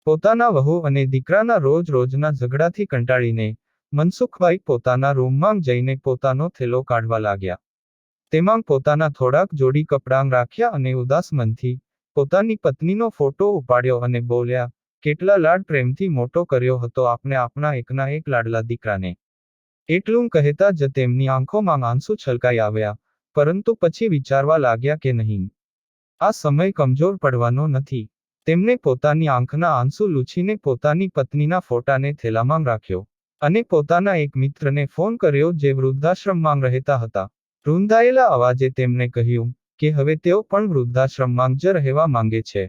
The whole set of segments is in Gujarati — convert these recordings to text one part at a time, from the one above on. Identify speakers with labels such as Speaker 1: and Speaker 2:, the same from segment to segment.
Speaker 1: પોતાના વહુ અને દીકરાના રોજ-રોજના ઝઘડાથી કંટાળીને મનસુખભાઈ પોતાના રૂમમાં જઈને પોતાનો થેલો કાઢવા લાગ્યા. તેમાં પોતાના થોડાક જોડી કપડાં રાખ્યા અને ઉદાસ મનથી પોતાની પત્નીનો ફોટો ઉપાડ્યો અને બોલ્યા, કેટલા લાડ પ્રેમથી મોટો કર્યો હતો આપણે આપણા એકના એક લાડલા દીકરાને. એટલું કહેતા જ તેમની આંખોમાં આંસુ છલકાઈ આવ્યા, પરંતુ પછી વિચારવા લાગ્યા કે નહીં, આ સમય કમજોર પડવાનો નથી. તેમણે પોતાની આંખના આંસુ લૂછીને પોતાની પત્નીના ફોટાને થેલામાં રાખ્યો અને પોતાના એક મિત્રને ફોન કર્યો જે વૃદ્ધાશ્રમમાં રહેતા હતા. રૂંધાયેલા અવાજે તેમણે કહ્યું કે હવે તેઓ પણ વૃદ્ધાશ્રમમાં જ રહેવા માંગે છે.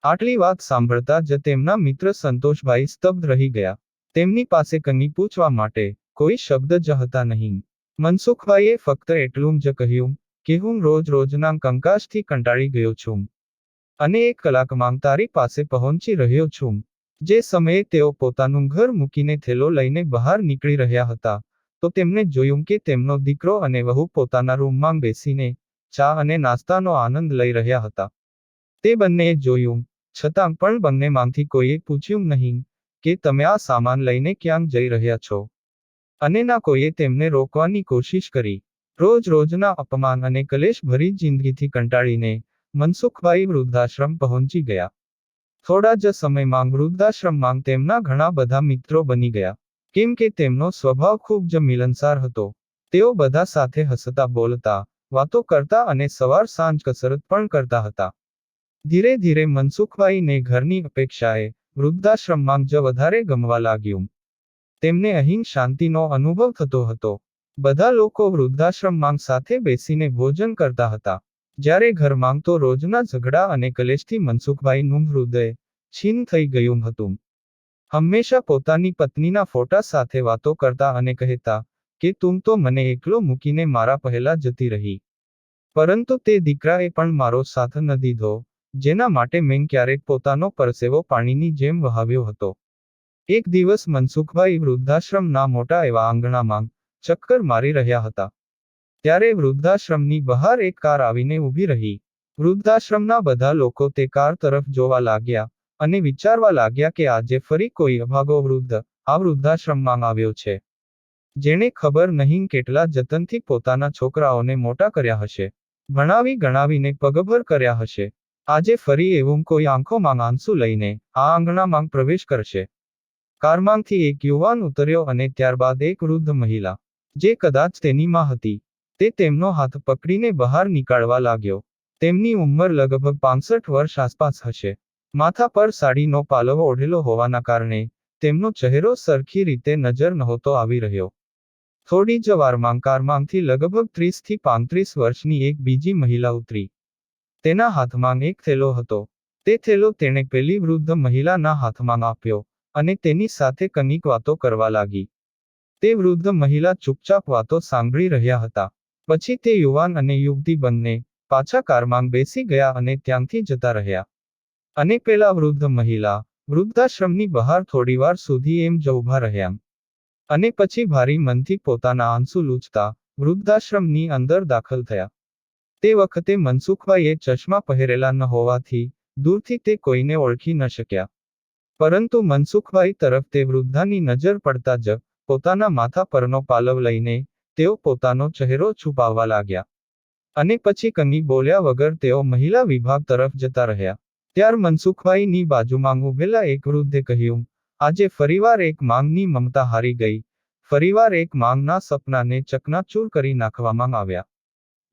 Speaker 1: આટલી વાત સાંભળતા જ તેમના મિત્ર સંતોષભાઈ સ્તબ્ધ રહી ગયા. તેમની પાસે કંઈ પૂછવા માટે કોઈ શબ્દ જ હતા નહીં. મનસુખભાઈએ ફક્ત એટલું જ કહ્યું કે હું રોજ-રોજના કંકાસથી કંટાળી ગયો છું અને 1 કલાકમાં તારી પાસે પહોંચી રહ્યો છું. જે સમયે તેઓ પોતાનું ઘર મૂકીને થેલો લઈને બહાર નીકળી રહ્યા હતા, તો તેમણે જોયું કે તેમનો દીકરો અને વહુ પોતાના રૂમમાં બેસીને ચા અને નાસ્તાનો આનંદ લઈ રહ્યા હતા. તે બંનેએ જોયું, છતાં પણ બંનેમાંથી કોઈએ પૂછ્યું નહીં કે તમે આ સામાન લઈને ક્યાં જઈ રહ્યા છો, અને ના કોઈએ તેમને રોકવાની કોશિશ કરી. રોજ-રોજના અપમાન અને કલેશભરી જિંદગીથી કંટાળીને મનસુખભાઈ વૃદ્ધાશ્રમ પહોંચી ગયા. થોડા જ સમયમાં વૃદ્ધાશ્રમમાં તેમના ઘણા બધા મિત્રો બની ગયા, કેમ કે તેમનો સ્વભાવ ખૂબ જ મિલનસાર હતો. તેઓ બધા સાથે હસતા બોલતા, વાતો કરતા અને સવાર સાંજ કસરત પણ કરતા હતા. ધીરે ધીરે મનસુખભાઈને ઘરની અપેક્ષાએ વૃદ્ધાશ્રમમાં જ વધારે ગમવા લાગ્યું. તેમને અહીં શાંતિનો અનુભવ થતો હતો. બધા લોકો વૃદ્ધાશ્રમમાં સાથે બેસીને ભોજન કરતા હતા. જ્યારે ઘરમાં તો રોજના ઝઘડા અને કલેશથી મનસુખભાઈનું હૃદય છીન થઈ ગયું હતું. હંમેશા પોતાની પત્નીના ફોટા સાથે વાતો કરતા અને કહેતા કે તું તો મને એકલો મૂકીને મારા પહેલા જતી રહી, પરંતુ તે દીકરાએ પણ મારો સાથ ન દીધો, જેના માટે મેં ક્યારેક પોતાનો પરસેવો પાણીની જેમ વહાવ્યો હતો. એક દિવસ મનસુખભાઈ વૃદ્ધાશ્રમના મોટા એવા આંગણામાં ચક્કર મારી રહ્યા હતા. ત્યારે વૃદ્ધાશ્રમની બહાર એક કાર આવીને ઊભી રહી. વૃદ્ધાશ્રમના બધા લોકો તે કાર તરફ જોવા લાગ્યા અને વિચારવા લાગ્યા કે આજે ફરી કોઈ અભાગો વૃદ્ધ આ વૃદ્ધાશ્રમમાં આવ્યો છે, જેણે ખબર નહીં કેટલા જતનથી પોતાના છોકરાઓને મોટા કર્યા હશે, ભણાવી ગણાવીને પગભર કર્યા હશે. આજે ફરી એવું કોઈ આંખોમાં આંસુ લઈને આ આંગણામાં પ્રવેશ કરશે. કારમાંથી એક યુવાન ઉતર્યો અને ત્યારબાદ એક વૃદ્ધ મહિલા, જે કદાચ તેની માં હતી, તે તેમનો હાથ પકડીને બહાર નીકાળવા લાગ્યો. તેમની ઉંમર લગભગ 65 વર્ષ આસપાસ હશે. માથા પર સાડીનો પાલવ ઓઢેલો હોવાના કારણે તેમનો ચહેરો સરખી રીતે નજર નહોતો આવી રહ્યો. થોડી જ વારમાં કારમાંથી લગભગ 30 થી 35 વર્ષની એક બીજી મહિલા ઉતરી. તેના હાથમાં એક થેલો હતો. તે થેલો તેણે પેલી વૃદ્ધ મહિલાના હાથમાં આપ્યો અને તેની સાથે કંઈક વાતો કરવા લાગી. તે વૃદ્ધ મહિલા ચૂપચાપ વાતો સાંભળી રહ્યા હતા. પછી તે યુવાન અને યુવતી બંને પાછા કારમાં બેસી ગયા અને ત્યાંથી જતા રહ્યા. અને પેલા વૃદ્ધ મહિલા વૃદ્ધાશ્રમની બહાર થોડીવાર સુધી એમ જ ઊભા રહ્યા અને પછી ભારી મનથી પોતાના આંસુ લૂછતા વૃદ્ધાશ્રમની અંદર દાખલ થયા. તે વખતે મનસુખભાઈએ ચશ્મા પહેરેલા ન હોવાથી દૂરથી તે કોઈને ઓળખી ન શક્યા. પરંતુ મનસુખભાઈ તરફ તે વૃદ્ધાની નજર પડતા જ પોતાના માથા પરનો પાલવ લઈને તેઓ પોતાનો ચહેરો છુપાવવા લાગ્યા અને પછી કંઈ બોલ્યા વગર તેઓ મહિલા વિભાગ તરફ જતા રહ્યા. ત્યાર મનસુખભાઈની બાજુમાં ઊભેલા એક વૃદ્ધે કહ્યું, આજે ફરીવાર એક માંગની મમતા હારી ગઈ, ફરીવાર એક માંગના સપનાને ચકનાચૂર કરી નાખવામાં આવ્યા.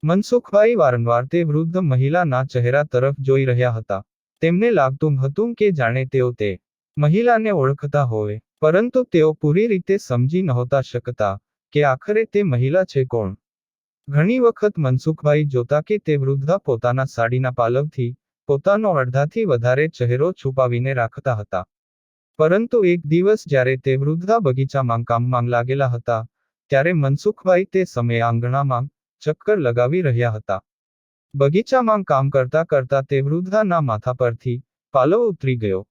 Speaker 1: મનસુખભાઈ વારંવાર તે વૃદ્ધ મહિલાના ચહેરા તરફ જોઈ રહ્યા હતા. તેમને લાગતું હતું કે જાણે તેઓ તે મહિલાને ઓળખતા હોય, પરંતુ તેઓ પૂરી રીતે સમજી નહોતા શકતા કે આખરે તે મહિલા છે કોણ. ઘણી વખત મનસુખભાઈ જોતા કે તે વૃદ્ધા પોતાના સાડીના પાલવથી પોતાનો અડધાથી વધારે ચહેરો છુપાવીને રાખતા હતા. પરંતુ એક દિવસ જ્યારે તે વૃદ્ધા બગીચામાં કામમાં લાગેલા હતા, ત્યારે મનસુખભાઈ તે સમયે આંગણામાં ચક્કર લગાવી રહ્યા હતા. બગીચામાં કામ કરતા કરતા તે વૃદ્ધાના માથા પરથી પાલવ ઉતરી ગયો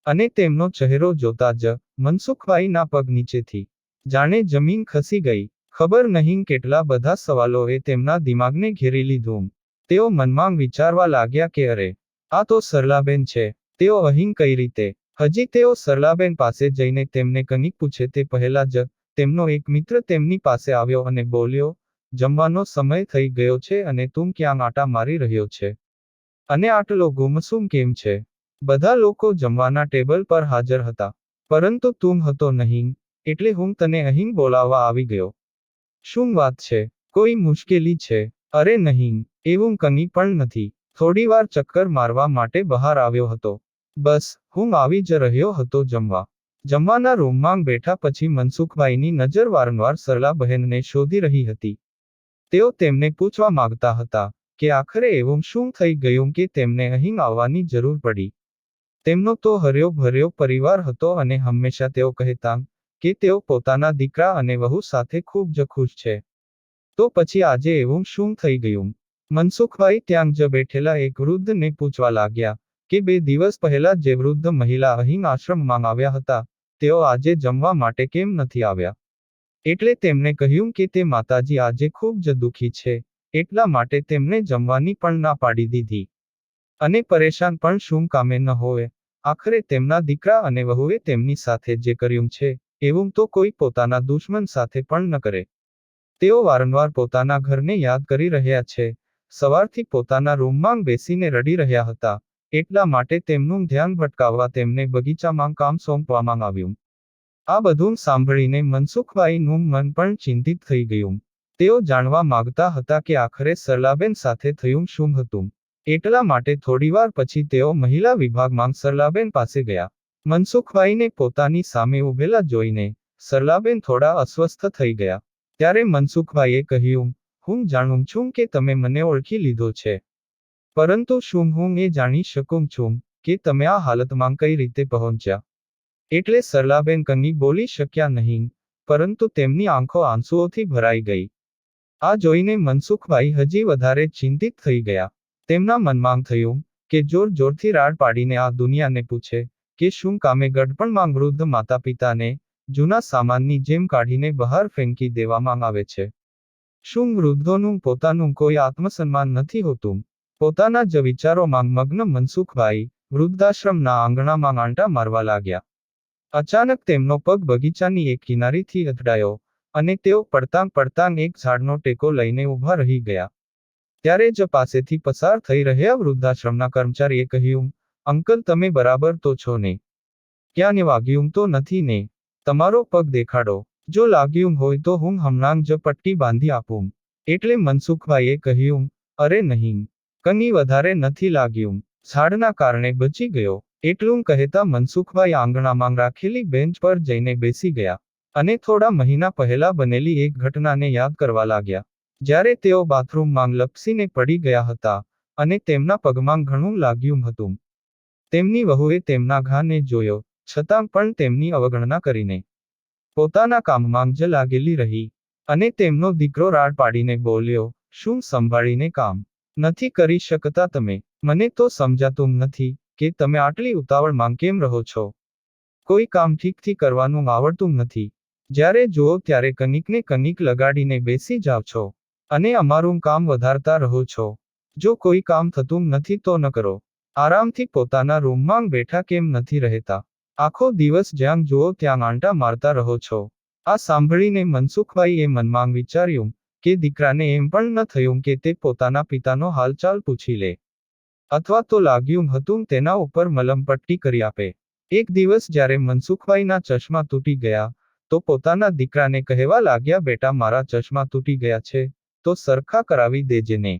Speaker 1: અને તેમનો ચહેરો જોતા જ મનસુખભાઈના પગ નીચેથી જાણે જમીન ખસી ગઈ. ખબર નહીં કેટલા બધા સવાલોએ તેમના દિમાગને ઘેરી લીધું. તેઓ મનમાં વિચારવા લાગ્યા કે અરે, આ તો સરલાબેન છે, તેઓ અહીં કઈ રીતે હજી તેઓ સરલાબેન પાસે જઈને તેમને કંઈક પૂછે તે પહેલા જ તેમનો એક મિત્ર તેમની પાસે આવ્યો અને બોલ્યો, જમવાનો સમય થઈ ગયો છે અને તું ક્યાં આંટા મારી રહ્યો છે? અને આટલો ગુમસુમ કેમ છે? બધા લોકો જમવાના ટેબલ પર હાજર હતા, પરંતુ તું હતો નહીં, એટલે હું તને અહીં બોલાવવા આવી ગયો. શું વાત છે? કોઈ મુશ્કેલી છે? અરે નહીં, એવું કંઈ પણ નથી. થોડીવાર ચક્કર મારવા માટે બહાર આવ્યો હતો. બસ, હું આવી જ રહ્યો હતો જમવા. જમવાના રૂમમાં બેઠા પછી મનસુખભાઈની નજર વારંવાર સરલા બહેનને શોધી રહી હતી. તેઓ તેમને પૂછવા માંગતા હતા કે આખરે એવું શું થઈ ગયું કે તેમને અહીં આવવાની જરૂર પડી. તેમનો તો હર્યો ભર્યો પરિવાર હતો અને હંમેશા તેઓ કહેતા કે તેઓ પોતાના દીકરા અને વહુ સાથે ખૂબ જ ખુશ છે. તો પછી આજે એવું શું થઈ ગયું? મનસુખભાઈ ત્યાં જ બેઠેલા એક વૃદ્ધને પૂછવા લાગ્યા કે 2 દિવસ પહેલા જે વૃદ્ધ મહિલા અહીં આશ્રમમાં આવ્યા હતા, તેઓ આજે જમવા માટે કેમ નથી આવ્યા? એટલે તેમણે કહ્યું કે તે માતાજી આજે ખૂબ જ દુઃખી છે, એટલા માટે તેમને જમવાની પણ ના પાડી દીધી. અને પરેશાન પણ શું કામે ન હોય? આખરે તેમના દીકરા અને વહુએ તેમની સાથે જે કર્યું છે, એવું તો કોઈ પોતાના દુશ્મન સાથે પણ ન કરે. તેઓ વારંવાર પોતાના ઘરને યાદ કરી રહ્યા છે. સવારથી પોતાના રૂમમાં બેસીને રડી રહ્યા હતા, એટલા માટે તેમનું ધ્યાન ભટકાવવા તેમને બગીચામાં કામ સોંપવામાં આવ્યું. આ બધું સાંભળીને મનસુખભાઈનું મન પણ ચિંતિત થઈ ગયું. તેઓ જાણવા માંગતા હતા કે આખરે સરલાબેન સાથે થયું શું હતું. એટલા માટે થોડીવાર પછી તેઓ મહિલા વિભાગમાં સરલાબેન પાસે ગયા. મનસુખભાઈને પોતાની સામે ઊભેલા જોઈને સરલાબેન થોડા અસ્વસ્થ થઈ ગયા. ત્યારે મનસુખભાઈએ કહ્યું, હું જાણું છું કે તમે મને ઓળખી લીધો છે. પરંતુ શું હું એ જાણી શકું છું કે તમે આ હાલતમાં કઈ રીતે પહોંચ્યા? એટલે સરલાબેન કંઈ બોલી શક્યા નહીં, પરંતુ તેમની આંખો આંસુઓથી ભરાઈ ગઈ. આ જોઈને મનસુખભાઈ હજી વધારે ચિંતિત થઈ ગયા. તેમના મનમાં થયું કે જોરથી રાડ પાડીને આ દુનિયાને પૂછે કે શું કામે ગડપણમાં વૃદ્ધ માતા પિતાને જૂના સામાનની જેમ કાઢીને બહાર ફેંકી દેવામાં આવે છે. શું વૃદ્ધોનું પોતાનું કોઈ આત્મસન્માન નથી હોતું? પોતાના જ વિચારોમાં મગ્ન મનસુખભાઈ વૃદ્ધાશ્રમના આંગણામાં આંટા મારવા લાગ્યા. અચાનક તેમનો પગ બગીચાની એક કિનારીથી અથડાયો અને તેઓ પડતાં એક ઝાડનો ટેકો લઈને ઊભા રહી ગયા. ત્યારે જ પાસેથી પસાર થઈ રહ્યા વૃદ્ધાશ્રમના કર્મચારીએ કહ્યું, અંકલ તમે બરાબર તો છો ને? ક્યાંને વાગ્યું તો નથી ને? તમારો પગ દેખાડો. જો લાગ્યું હોય તો હું હમણાં જ પટ્ટી બાંધી આપું. એટલે મનસુખભાઈએ કહ્યું, અરે નહીં, કંઈ વધારે નથી લાગ્યું, ઝાડના કારણે બચી ગયો. એટલું કહેતા મનસુખભાઈ આંગણામાં રાખેલી બેન્ચ પર જઈને બેસી ગયા અને થોડા મહિના પહેલા બનેલી એક ઘટનાને યાદ કરવા લાગ્યા. જ્યારે તેઓ બાથરૂમમાં લપસીને પડી ગયા હતા અને તેમના પગમાં ઘણું લાગ્યું હતું. તેમની વહુએ તેમના ઘાને જોયો, છતાં પણ તેમની અવગણના કરીને પોતાના કામમાં જ લાગેલી રહી. અને તેમનો દીકરો રાડ પાડીને બોલ્યો, શું સંભાળીને કામ નથી કરી શકતા તમે? મને તો સમજાતું નથી કે તમે આટલી ઉતાવળમાં કેમ રહો છો? કોઈ કામ ઠીકથી કરવાનું આવડતું નથી. જ્યારે જુઓ ત્યારે કંઈકને કંઈક લગાડીને બેસી જાવ છો અને અમારું કામ વધારતા રહો છો. જો કોઈ કામ થતું નથી તો ન કરો. આરામથી પોતાના રૂમમાં બેઠા કેમ નથી રહેતા? આખો દિવસ જ્યાં જુઓ ત્યાં આંટા મારતા રહો છો. આ સાંભળીને મનસુખભાઈએ મનમાં વિચાર્યું કે દીકરાને એમ પણ ન થયું કે તે પોતાના પિતાનો હાલચાલ પૂછી લે, અથવા તો લાગ્યું હતું તેના ઉપર મલમપટ્ટી કરી આપે. એક દિવસ જ્યારે મનસુખભાઈના ચશ્મા તૂટી ગયા તો પોતાના દીકરાને કહેવા લાગ્યા, બેટા મારા ચશ્મા તૂટી ગયા છે તો સરખા કરાવી દેજે ને.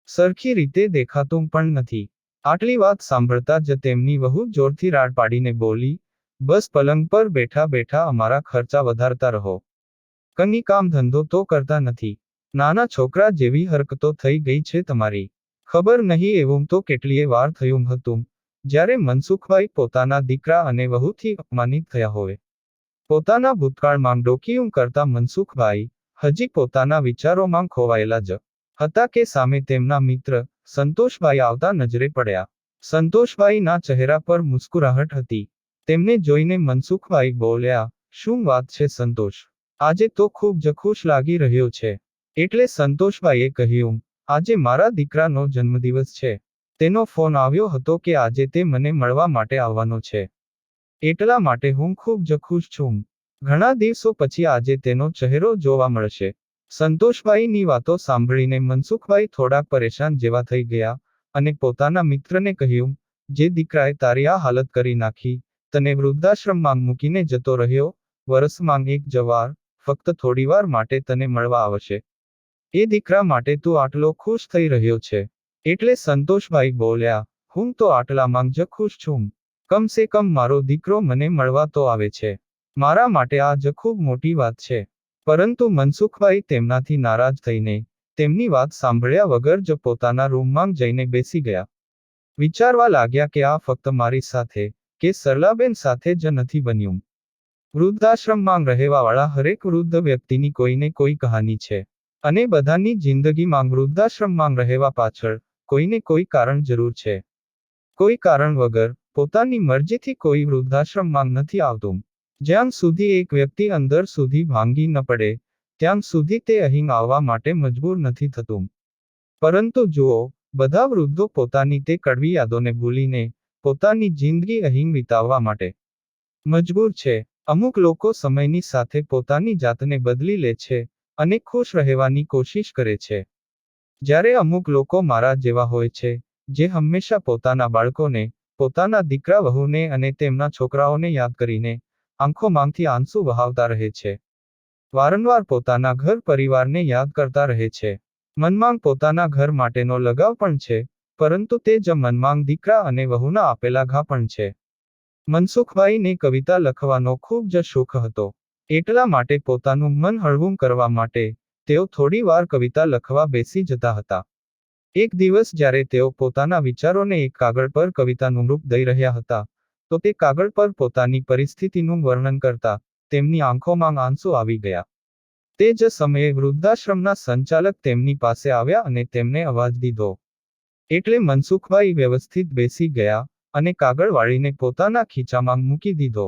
Speaker 1: સરખી રીતે દેખાતું પણ નથી. આટલી વાત સાંભળતા જ તેમની વહુ જોરથી રાડ પાડીને બોલી, બસ પલંગ પર બેઠા બેઠા અમારા ખર્ચા વધારતા રહો. કંઈ કામ ધંધો તો કરતા નથી. નાના છોકરા જેવી હરકતો થઈ ગઈ છે તમારી. ખબર નહીં એવું તો કેટલીય વાર થયું હતું જ્યારે મનસુખભાઈ પોતાના દીકરા અને વહુથી અપમાનિત થયા હોય. પોતાના ભૂતકાળમાં ડોકિયું કરતા મનસુખભાઈ હજી પોતાના વિચારોમાં ખોવાયેલા જ હતા કે સામે તેમના મિત્ર સંતોષભાઈ આવતા નજરે પડ્યા. સંતોષભાઈના ચહેરા પર મુસ્કુરાહટ હતી. તેમને જોઈને મનસુખભાઈ બોલ્યા, શું વાત છે સંતોષ? આજે તો ખૂબ જ ખુશ લાગી રહ્યો છે. એટલે સંતોષભાઈએ કહ્યું, આજે મારા દીકરાનો જન્મદિવસ છે. તેનો ફોન આવ્યો હતો કે આજે તે મને મળવા માટે આવવાનો છે. એટલા માટે હું ખૂબ જ ખુશ છું. ઘણા દિવસો પછી આજે તેનો ચહેરો જોવા મળશે. સંતોષભાઈની વાતો સાંભળીને મનસુખભાઈ થોડાક પરેશાન જેવા થઈ ગયા અને પોતાના મિત્રને કહ્યું, જે દીકરાએ તારી આ હાલત કરી નાખી, તને વૃદ્ધાશ્રમમાં મૂકીને જતો રહ્યો, વરસમાં એક જવાર, ફક્ત થોડીવાર માટે તને મળવા આવશે. એ દીકરા માટે તું આટલો ખુશ થઈ રહ્યો છે. એટલે સંતોષભાઈ બોલ્યા, હું તો આટલામાં જ ખુશ છું. કમસે કમ મારો દીકરો મને મળવા તો આવે છે. મારા માટે આ જ ખૂબ મોટી વાત છે. પરંતુ મનસુખભાઈ તેમનાથી નારાજ થઈને તેમની વાત સાંભળ્યા વગર જ પોતાના રૂમમાં જઈને બેસી ગયા. વિચારવા લાગ્યા કે આ ફક્ત મારી સાથે કે સરલાબેન સાથે જ નથી બન્યું. વૃદ્ધાશ્રમમાં રહેવાવાળા હરેક વૃદ્ધ વ્યક્તિની કોઈને કોઈ કહાની છે. અને બધાની જિંદગીમાં વૃદ્ધાશ્રમમાં રહેવા પાછળ કોઈને કોઈ કારણ જરૂર છે. કોઈ કારણ વગર પોતાની મરજીથી કોઈ વૃદ્ધાશ્રમમાં નથી આવતું. જ્યાં સુધી એક વ્યક્તિ અંદર સુધી ભાંગી ન પડે ત્યાં સુધી તે અહીં આવવા માટે મજબૂર નથી થતું. પરંતુ જુઓ, બધા વૃદ્ધો પોતાની તે કડવી યાદોને ભૂલીને પોતાની જિંદગી અહીં વિતાવવા માટે મજબૂર છે. અમુક લોકો સમયની સાથે પોતાની જાતને બદલી લે છે અને ખુશ રહેવાની કોશિશ કરે છે. જ્યારે અમુક લોકો મારા જેવા હોય છે, જે હંમેશા પોતાના બાળકોને, પોતાના દીકરા વહુને અને તેમના છોકરાઓને યાદ કરીને આંખોમાંથી આંસુ વહાવતા રહે છે. વારંવાર પોતાના ઘર પરિવારને યાદ કરતા રહે છે. મનમાં પોતાના ઘર માટેનો લગાવ પણ છે, પરંતુ તે જ મનમાં દીકરા અને વહુના આપેલા ઘા પણ છે. મનસુખભાઈને કવિતા લખવાનો ખૂબ જ શોખ હતો. એટલા માટે પોતાનું મન હળવું કરવા માટે તેઓ થોડી વાર કવિતા લખવા બેસી જતા હતા. એક દિવસ જ્યારે તેઓ પોતાના વિચારોને એક કાગળ પર કવિતાનું રૂપ દઈ રહ્યા હતા, તો તે કાગળ પર પોતાની પરિસ્થિતિનું વર્ણન કરતા તેમની આંખોમાં આંસુ આવી ગયા. તે જ સમયે વૃદ્ધાશ્રમના સંચાલક તેમની પાસે આવ્યા અને તેમને અવાજ દીધો. એટલે મનસુખભાઈ વ્યવસ્થિત બેસી ગયા અને કાગળ વાળીને પોતાના ખીચામાં મૂકી દીધો.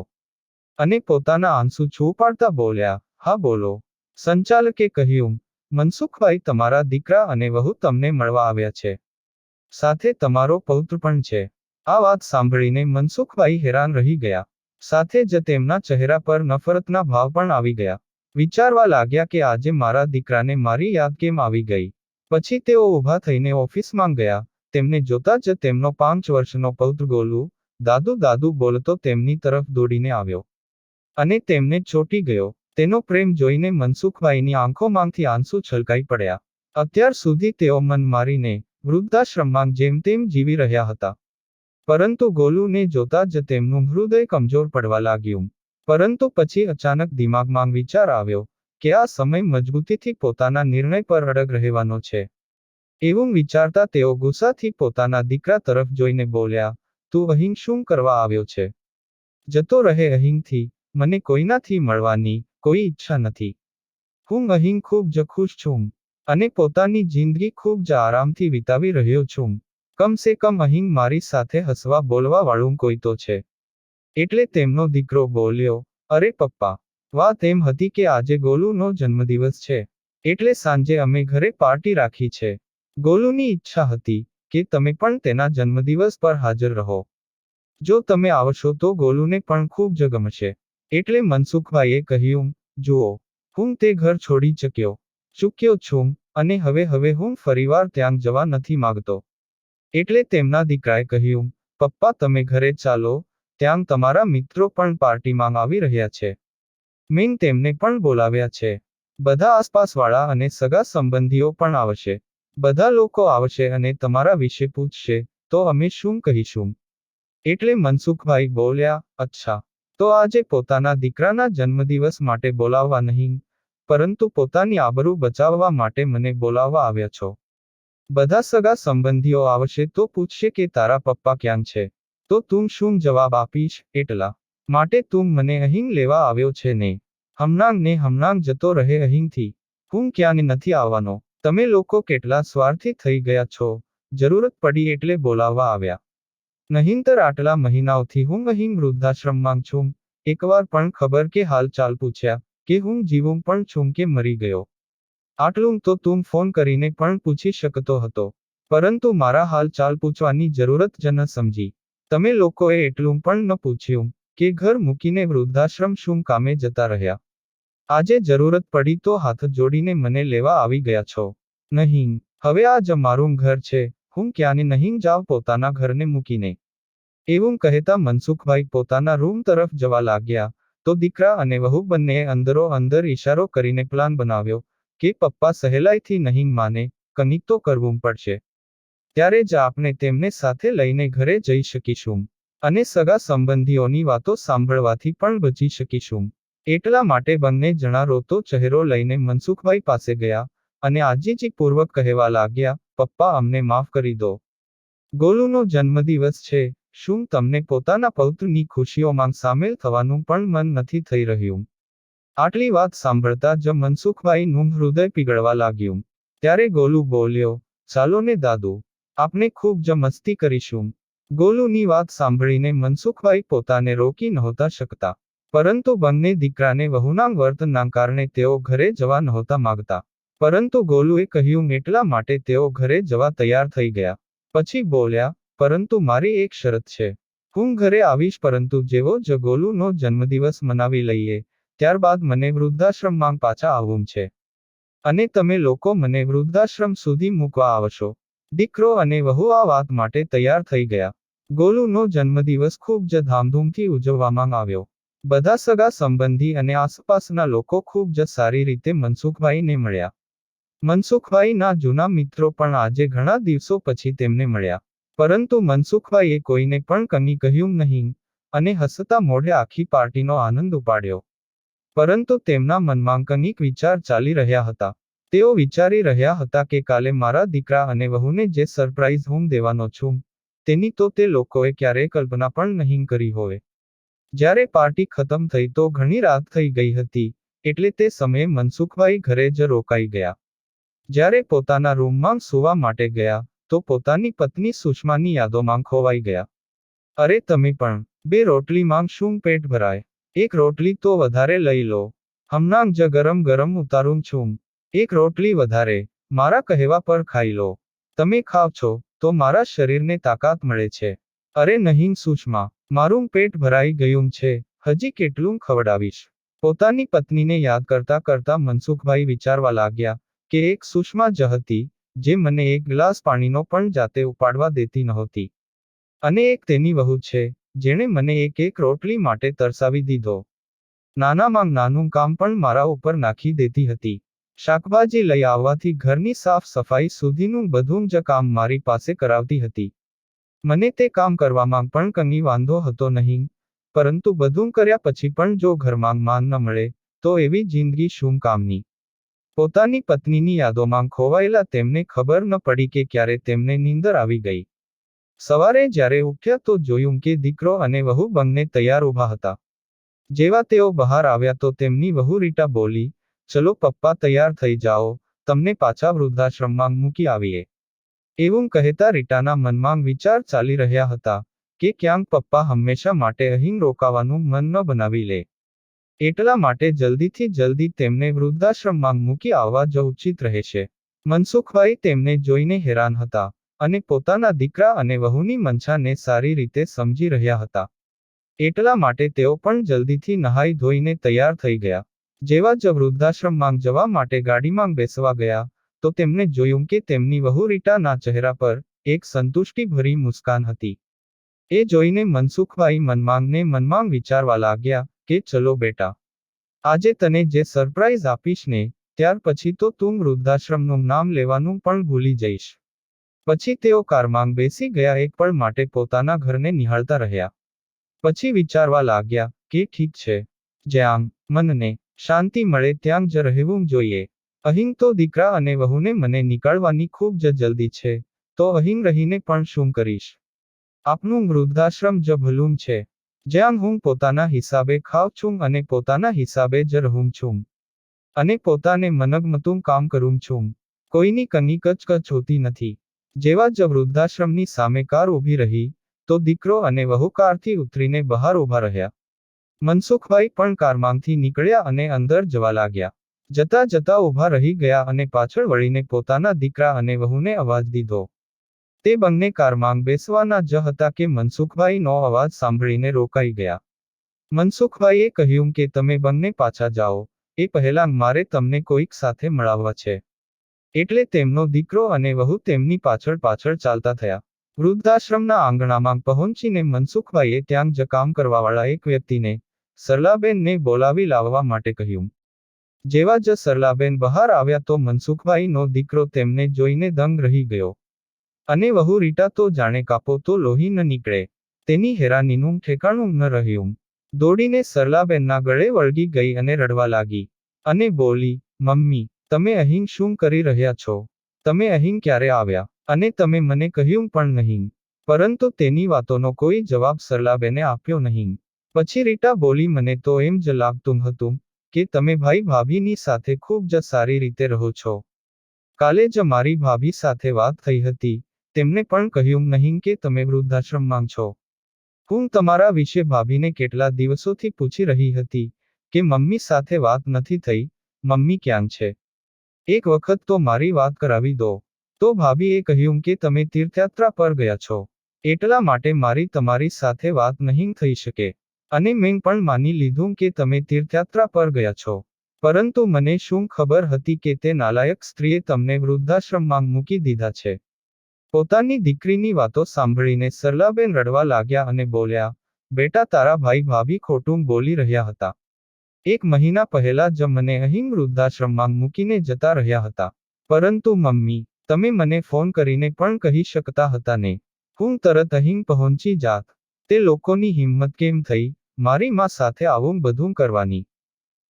Speaker 1: અને પોતાના આંસુ છુપાડતા બોલ્યા, હા બોલો. સંચાલકે કહ્યું, મનસુખભાઈ, તમારા દીકરા અને વહુ તમને મળવા આવ્યા છે. સાથે તમારો પૌત્ર પણ છે. આ વાત સાંભળીને મનસુખભાઈ હેરાન રહી ગયા. સાથે જ તેમના ચહેરા પર નફરતના ભાવ પણ આવી ગયા. વિચારવા લાગ્યા કે આજે મારા દીકરાને મારી યાદ કેમ આવી ગઈ. પછી તેઓ ઊભા થઈને ઓફિસમાં ગયા. તેમને જોતા જ તેમનો 5 વર્ષનો પૌત્ર ગોલુ, દાદુ દાદુ બોલતો તેમની તરફ દોડીને આવ્યો. અને તેમને ચોંટી ગયો. તેનો પ્રેમ જોઈને મનસુખભાઈની આંખોમાંથી આંસુ છલકાઈ પડ્યા. અત્યાર સુધી તેઓ મન મારીને વૃદ્ધાશ્રમમાં જેમ તેમ જીવી રહ્યા હતા. પરંતુ ગોલુને જોતા જ તેમનું હૃદય કમજોર પડવા લાગ્યું. પરંતુ પછી અચાનક દિમાગમાં વિચાર આવ્યો કે આ સમય મજબૂતીથી પોતાના નિર્ણય પર અડગ રહેવાનો છે. એવું વિચારતા તેઓ ગુસ્સાથી પોતાના દીકરા તરફ જોઈને બોલ્યા, તું અહીં શું કરવા આવ્યો છે? જતો રહે અહીંથી. મને કોઈનાથી મળવાની કોઈ ઈચ્છા નથી. હું અહીં ખૂબ જ ખુશ છું. અને પોતાની જિંદગી ખૂબ જ આરામથી વિતાવી રહ્યો છું. કમસે કમ અહીં મારી સાથે હસવા બોલવા વાળું કોઈ તો છે. એટલે તેમનો દીકરો બોલ્યો, અરે પપ્પા, વાત એમ હતી કે આજે ગોલુનો જન્મદિવસ છે. એટલે સાંજે અમે ઘરે પાર્ટી રાખી છે. ગોલુની ઈચ્છા હતી કે તમે પણ તેના જન્મદિવસ પર હાજર રહો. જો તમે આવશો તો ગોલુને પણ ખૂબ જ ગમશે. એટલે મનસુખભાઈએ કહ્યું, જુઓ, હું તે ઘર છોડી ચૂક્યો છું અને હવે હું ફરીવાર ત્યાં જવા નથી માંગતો. એટલે તેમના દીકરાએ કહ્યું, પપ્પા તમે ઘરે ચાલો, ત્યાં તમારા મિત્રો પણ પાર્ટીમાં આવી રહ્યા છે. મેં તેમને પણ બોલાવ્યા છે. બધા આસપાસવાળા અને સગા સંબંધીઓ પણ આવશે. બધા લોકો આવશે અને તમારા વિશે પૂછશે, તો અમે શું કહીશું? એટલે મનસુખભાઈ બોલ્યા, અચ્છા. તો આજે પોતાના દીકરાના જન્મદિવસ માટે બોલાવવા નહીં, પરંતુ પોતાની આબરૂ બચાવવા માટે મને બોલાવવા આવ્યા છો. બધા સગા સંબંધીઓ આવશે તો પૂછશે કે તારા પપ્પા ક્યાં છે? તો તું શું જવાબ આપીશ? એટલા માટે તું મને અહીં લેવા આવ્યો છે ને? હમણાં જતો રહે અહીંથી. હું ક્યાંય નથી આવવાનો. તમે લોકો કેટલા સ્વાર્થી થઈ ગયા છો. જરૂરત પડી એટલે બોલાવવા આવ્યા. નહીંતર આટલા મહિનાઓથી હું અહીં વૃદ્ધાશ્રમમાં છું. એકવાર પણ ખબર કે હાલચાલ પૂછ્યા કે હું જીવું પણ છું કે મરી ગયો? આટલું તો તું ફોન કરીને પણ પૂછી શકતો હતો. પરંતુ મારા હાલચાલ પૂછવાની જરૂરત જ ન સમજી. તમે લોકોએ એટલું પણ ન પૂછ્યું કે ઘર મૂકીને વૃદ્ધાશ્રમ શું કામે જતા રહ્યા? આજે જરૂરત પડી તો હાથ જોડીને મને લેવા આવી ગયા છો. નહીં, હવે આ જ મારું ઘર છે, હું ક્યાંને નહીં જાવ પોતાના ઘરને મૂકીને. એવું કહેતા મનસુખભાઈ પોતાના રૂમ તરફ જવા લાગ્યા, તો દીકરા અને વહુ બંનેએ અંદરો અંદર ઈશારો કરીને પ્લાન બનાવ્યો કે પપ્પા સહેલાઈથી નહીં માને, કંઈક તો કરવું પડશે. ત્યારે જ આપણે તેમને સાથે લઈને ઘરે જઈ શકીશું અને સગા સંબંધીઓની વાતો સાંભળવાથી પણ બચી શકીશું. એટલા માટે બંને જણા રોતો ચહેરો લઈને મનસુખભાઈ પાસે ગયા અને આજીજીપૂર્વક કહેવા લાગ્યા, પપ્પા અમને માફ કરી દો. ગોલુનો જન્મદિવસ છે, શું તમને પોતાના પૌત્રની ખુશીઓમાં સામેલ થવાનું પણ મન નથી થઈ રહ્યું? આટલી વાત સાંભળતા જ મનસુખભાઈનું હૃદય પીગળવા લાગ્યું. ત્યારે ગોલુ બોલ્યો, ચાલો ને દાદુ, આપણે ખૂબ જ મસ્તી કરીશું. ગોલુની વાત સાંભળીને મનસુખભાઈ પોતાને રોકી નહોતા શકતા, પરંતુ બંને દીકરાને વહુના વર્તનના કારણે તેઓ ઘરે જવા નહોતા માંગતા. પરંતુ ગોલુએ કહ્યું એટલા માટે તેઓ ઘરે જવા તૈયાર થઈ ગયા. પછી બોલ્યા, પરંતુ મારી એક શરત છે. હું ઘરે આવીશ, પરંતુ જેવો જ ગોલુનો જન્મદિવસ મનાવી લઈએ, ત્યારબાદ મને વૃદ્ધાશ્રમમાં પાછા આવવું છે. અને તમે લોકો મને વૃદ્ધાશ્રમ સુધી મૂકવા આવશો. દીકરો અને વહુ આ વાત માટે તૈયાર થઈ ગયા. ગોલુનો જન્મદિવસ ખૂબ જ ધામધૂમથી ઉજવવામાં આવ્યો. બધા સગા સંબંધી અને આસપાસના લોકો ખૂબ જ સારી રીતે મનસુખભાઈને મળ્યા. મનસુખભાઈના જૂના મિત્રો પણ આજે ઘણા દિવસો પછી તેમને મળ્યા. પરંતુ મનસુખભાઈએ કોઈને પણ કંઈ કહ્યું નહીં અને હસતા મોઢે આખી પાર્ટીનો આનંદ ઉપાડ્યો. પરંતુ તેમના મનમાં કંઈક વિચાર ચાલી રહ્યા હતા. તેઓ વિચારી રહ્યા હતા કે કાલે મારા દીકરા અને વહુને જે સરપ્રાઈઝ હું દેવાનો છું, તેની તો તે લોકોએ ક્યારેય કલ્પના પણ નહીં કરી હોય. જ્યારે પાર્ટી ખતમ થઈ તો ઘણી રાત થઈ ગઈ હતી, એટલે તે સમયે મનસુખભાઈ ઘરે જ રોકાઈ ગયા. જ્યારે પોતાના રૂમમાં સૂવા માટે ગયા, તો પોતાની પત્ની સુષ્માની યાદોમાં ખોવાઈ ગયા. અરે તમે પણ, 2 રોટલીમાં શું પેટ ભરાય? એક રોટલી તો વધારે લઈ લો, હમણાં જ ગરમ ગરમ ઉતારું છું. 1 રોટલી વધારે, મારા કહેવા પર ખાઈ લો. તમે ખાવ છો, તો મારા શરીરને તાકાત મળે છે. અરે નહીં સુષ્મા, મારું પેટ ભરાઈ ગયું છે, હજી કેટલું ખવડાવીશ? પોતાની પત્નીને યાદ કરતા કરતા મનસુખભાઈ વિચારવા લાગ્યા કે એક સુષ્મા જ હતી, જે મને 1 ગ્લાસ પાણીનો પણ જાતે ઉપાડવા દેતી નહોતી. અને એક તેની વહુ છે, જેણે મને એક રોટલી માટે તરસાવી દીધો. નાનામાં નાનું કામ પણ મારા ઉપર નાખી દેતી હતી. શાકભાજી લઈ આવવાથી ઘરની સાફ સફાઈ સુધીનું બધું જ કામ મારી પાસે કરાવતી હતી. મને તે કામ કરવામાં પણ કંઈ વાંધો હતો નહીં, પરંતુ બધું કર્યા પછી પણ જો ઘરમાં માન ન મળે, તો એવી જિંદગી શું કામની? પોતાની પત્નીની યાદોમાં ખોવાયેલા તેમને ખબર ન પડી કે ક્યારે તેમને નીંદર આવી ગઈ. સવારે જ્યારે ઉઠ્યા તો જોયું કે દીકરો અને વહુ બંને તૈયાર ઊભા હતા. જેવા તેઓ બહાર આવ્યા તો તેમની વહુ રીટા બોલી, ચલો પપ્પા તૈયાર થઈ જાઓ, તમને પાછા વૃદ્ધાશ્રમમાં મૂકી આવીએ. એવું કહેતા રીટાના મનમાં વિચાર ચાલી રહ્યા હતા કે ક્યાંક પપ્પા હંમેશા માટે અહીં રોકાવાનું મન ન બનાવી લે. એટલા માટે જલ્દીથી જલ્દી તેમને વૃદ્ધાશ્રમમાં મૂકી આવવા જ ઉચિત રહેશે. મનસુખભાઈ તેમને જોઈને હેરાન હતા અને પોતાના દીકરા અને વહુની મનસાને સારી રીતે સમજી રહ્યા હતા. એટલા માટે તેઓ પણ જલ્દીથી નહાઈ ધોઈને તૈયાર થઈ ગયા. જેવા જ વૃદ્ધાશ્રમમાં જવા માટે ગાડીમાં બેસવા ગયા, તો તેમને જોયું કે તેમની વહુ રીટાના ચહેરા પર એક સંતુષ્ટિભરી મુસ્કાન હતી. એ જોઈને મનસુખભાઈ મનમાં ને મનમાં વિચારવા લાગ્યા કે ચલો બેટા, આજે તને જે સરપ્રાઈઝ આપીશ ને, ત્યાર પછી તો તું વૃદ્ધાશ્રમનું નામ લેવાનું પણ ભૂલી જઈશ. પછી તેઓ કારમાં બેસી ગયા. એક પળ માટે પોતાના ઘરને નિહાળતા રહ્યા. પછી વિચારવા લાગ્યા કે ઠીક છે, જ્યાં મનને શાંતિ મળે ત્યાં જ રહેવું જોઈએ. અહીં તો દીકરા અને વહુને મને નીકાળવાની ખૂબ જ જલ્દી છે, તો અહીં રહીને પણ શું કરીશ? આપનું વૃદ્ધાશ્રમ જ ભલું છે, જ્યાં હું પોતાના હિસાબે ખાઉં છું અને પોતાના હિસાબે જ રહું છું. અને પોતાને મનગમતું કામ કરું છું. કોઈની કંઈ કચકચ હોતી નથી. જેવા જ વૃદ્ધાશ્રમની સામે કાર ઊભી રહી, તો દીકરો અને વહુ કારથી ઉતરીને બહાર ઊભા રહ્યા. મનસુખભાઈ પણ કારમાંથી નીકળ્યા અને અંદર જવા લાગ્યા. જતા જતા ઊભા રહી ગયા અને પાછળ વળીને પોતાના દીકરા અને વહુને અવાજ દીધો. તે બંને કારમાં બેસવાના જ હતા કે મનસુખભાઈનો અવાજ સાંભળીને રોકાઈ ગયા. મનસુખભાઈએ કહ્યું કે તમે બંને પાછા જાઓ, એ પહેલાં મારે તમને કોઈક સાથે મળાવવા છે. એટલે તેમનો દીકરો અને વહુ તેમની પાછળ પાછળ ચાલતા થયા. વૃદ્ધાશ્રમના આંગણામાં પહોંચીને મનસુખભાઈએ ત્યાં જ કામ કરવાવાળા એક વ્યક્તિને, સરલાબેનને બોલાવી લાવવા માટે કહ્યું. જેવા જ સરલાબેન બહાર આવ્યા તો મનસુખભાઈનો દીકરો તેમને જોઈને દંગ રહી ગયો. અને વહુ રીટા તો જાણે કાપો તો લોહી ન નીકળે, તેની હેરાનીનું ઠેકાણું ન રહ્યું. દોડીને સરલાબેનના ગળે વળગી ગઈ અને રડવા લાગી. અને બોલી, મમ્મી, તમે અહીં શું કરી રહ્યા છો? તમે અહીં ક્યારે આવ્યા? અને તમે મને કહ્યું પણ નહીં. પરંતુ તેની વાતોનો કોઈ જવાબ સરલાબેને આપ્યો નહીં. પછી રીટા બોલી, મને તો એમ જ લાગતું હતું કે તમે ભાઈ ભાભીની સાથે ખૂબ જ સારી રીતે રહો છો. કાલે જ મારી ભાભી સાથે વાત થઈ હતી, તેમને પણ કહ્યું નહીં કે તમે વૃદ્ધાશ્રમમાં છો. હું તમારા વિશે ભાભીને કેટલા દિવસોથી પૂછી રહી હતી કે મમ્મી સાથે વાત નથી થઈ, મમ્મી ક્યાં છે? એક વખત તો મારી વાત કરાવી દો. તો ભાભીએ કહ્યું કે તમે તીર્થયાત્રા પર ગયા છો, એટલા માટે મારી તમારી સાથે વાત નહીં થઈ શકે. અને મેં પણ માની લીધું કે તમે તીર્થયાત્રા પર ગયા છો. પરંતુ મને શું ખબર હતી કે તે નાલાયક સ્ત્રીએ તમને વૃદ્ધાશ્રમમાં મૂકી દીધા છે. પોતાની દીકરીની વાતો સાંભળીને સરલાબેન રડવા લાગ્યા અને બોલ્યા, બેટા, તારા ભાઈ ભાભી ખોટું બોલી રહ્યા હતા. 1 મહિના પહેલા જ મને અહીં વૃદ્ધાશ્રમમાં મૂકીને જતા રહ્યા હતા. પરંતુ મમ્મી, તમે મને ફોન કરીને પણ કહી શકતા હતા ને. હું તરત અહીં પહોંચી જાત. તે લોકોની હિંમત કેમ થઈ મારી માં સાથે આવું બધું કરવાની?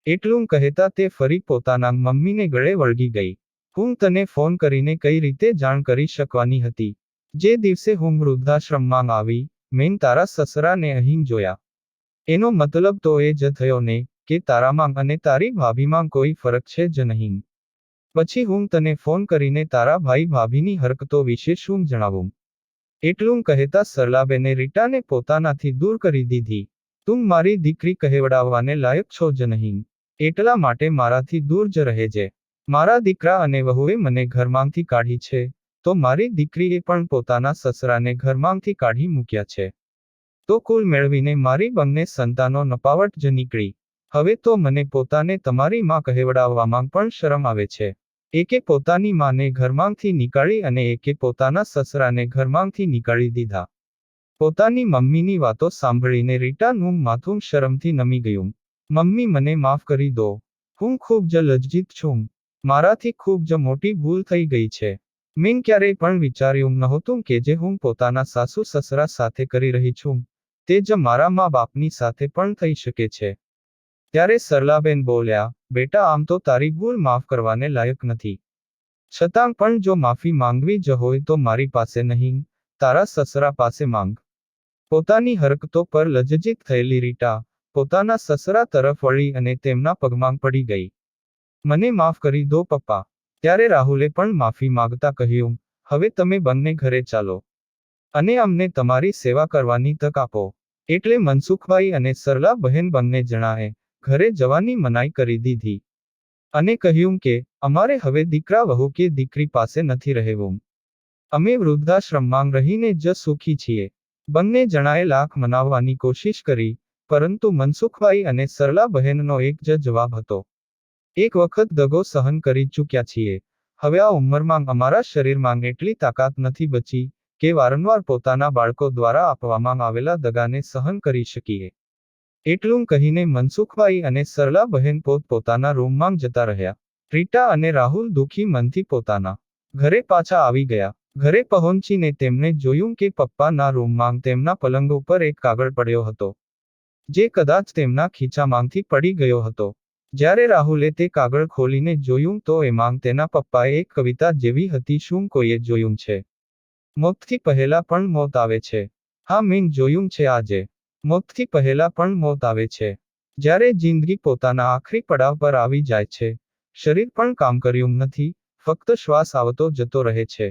Speaker 1: એટલું કહેતા તે ફરી પોતાના મમ્મીને ગળે વળગી ગઈ. હું તને ફોન કરીને કઈ રીતે જાણ કરી શકવાની હતી? જે દિવસે હું વૃદ્ધાશ્રમમાં આવી, મેં તારા સસરાને અહીં જોયા. એનો મતલબ તો એ જ થયો ને કે તારામાં અને તારી ભાભીમાં કોઈ ફરક છે જ નહીં. પછી હું તને ફોન કરીને તારા ભાઈ ભાભીની હરકતો વિશે શું જણાવું? એટલું કહેતા સરલાબેને રીટાને પોતાનાથી દૂર કરી દીધી. તું મારી દીકરી કહેવડાવવાને લાયક છો જ નહીં. એટલા માટે મારાથી દૂર જ રહેજે. મારા દીકરા અને વહુએ મને ઘરમાંથી કાઢી છે, તો મારી દીકરીએ પણ પોતાના સસરાને ઘરમાંથી કાઢી મૂક્યા છે. તો કુલ મેળવીને મારી બંને સંતાનો નપાવટ જ નીકળી. હવે તો મને પોતાને તમારી માં કહેવડાવવામાં પણ શરમ આવે છે. એકે પોતાની માને ઘરમાંથી નીકાળી અને એકે પોતાના સસરાને ઘરમાંથી નીકાળી દીધા. પોતાની મમ્મીની વાતો સાંભળીને રીટાનું માથું શરમથી નમી ગયું. મમ્મી, મને માફ કરી દો. હું ખૂબ જ લજ્જિત છું. મારાથી ખૂબ જ મોટી ભૂલ થઈ ગઈ છે. મેં ક્યારેય પણ વિચાર્યું નહોતું કે જે હું પોતાના સાસુ સસરા સાથે કરી રહી છું, તે જ મારા મા બાપની સાથે પણ થઈ શકે છે. ત્યારે સરલાબેન બોલ્યા, બેટા, આમ તો તારી ભૂલ માફ કરવાને લાયક નથી. છતાં પણ જો માફી માંગવી જ હોય તો મારી પાસે નહીં, તારા સસરા પાસે માંગ. પોતાની હરકતો પર લજ્જિત થયેલી રીટા પોતાના સસરા તરફ વળી અને તેમના પગમાં પડી ગઈ. મને માફ કરી દો પપ્પા. ત્યારે રાહુલે પણ માફી માંગતા કહ્યું, હવે તમે બંને ઘરે ચાલો. અને અમને તમારી સેવા કરવાની તક આપો. એટલે મનસુખભાઈ અને સરલા બહેન બંને જણાએ ઘરે જવાની મનાઈ કરી દીધી. અને કહ્યું કે અમારે હવે દીકરા વહુ કે દીકરી પાસે નથી રહેવું. અમે વૃદ્ધાશ્રમમાં રહીને જ સુખી છીએ. બંને જણાએ લાખ મનાવવાની કોશિશ કરી, પરંતુ મનસુખભાઈ અને સરલા બહેનનો એક જ જવાબ હતો. એક વખત દગો સહન કરી ચૂક્યા છીએ. હવે આ ઉંમરમાં અમારા શરીરમાં એટલી તાકાત નથી બચી કે વારંવાર પોતાના બાળકો દ્વારા આપવામાં આવેલા દગાને સહન કરી શકીએ. એટલું કહીને મનસુખભાઈ અને સરલા બહેન પોતાના રૂમમાં જતા રહ્યા. રીટા અને રાહુલ દુઃખી મનથી પોતાના ઘરે પાછા આવી ગયા. ઘરે પહોંચીને તેમણે જોયું કે પપ્પાના રૂમમાં તેમના પલંગ ઉપર એક કાગળ પડ્યો હતો, જે કદાચ તેમના ખીચામાંથી પડી ગયો હતો. જ્યારે રાહુલે તે કાગળ ખોલીને જોયું તો એમાં તેના પપ્પાએ એક કવિતા જેવી હતી, શું કોઈએ જોયું છે? મોતથી પહેલા પણ મોત આવે છે. હા, મેં જોયું છે આજે. મોતથી પહેલા પણ મોત આવે છે. જ્યારે જિંદગી પોતાના આખરી પડાવ પર આવી જાય છે, શરીર પણ કામ કર્યું નથી, ફક્ત શ્વાસ આવતો જતો રહે છે.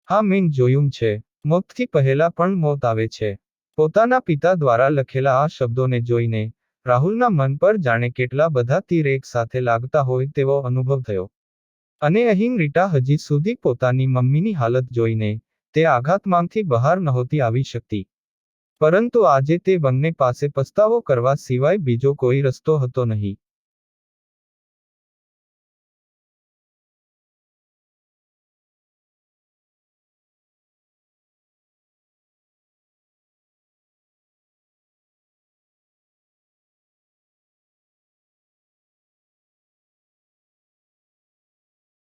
Speaker 1: હા, મેં જોયું છે. મોતથી પહેલા પણ મોત આવે છે. પોતાના પિતા દ્વારા લખેલા આ શબ્દોને જોઈને રાહુલના મન પર જાણે કેટલા બધા તીર એક સાથે લાગતા હોય તેવો અનુભવ થયો. અને અહીં રીટા હજી સુધી પોતાની મમ્મીની હાલત જોઈને તે આઘાતમાંથી બહાર નહોતી આવી શકતી. પરંતુ આજે તે બંને પાસે પસ્તાવો કરવા સિવાય બીજો કોઈ રસ્તો હતો નહીં.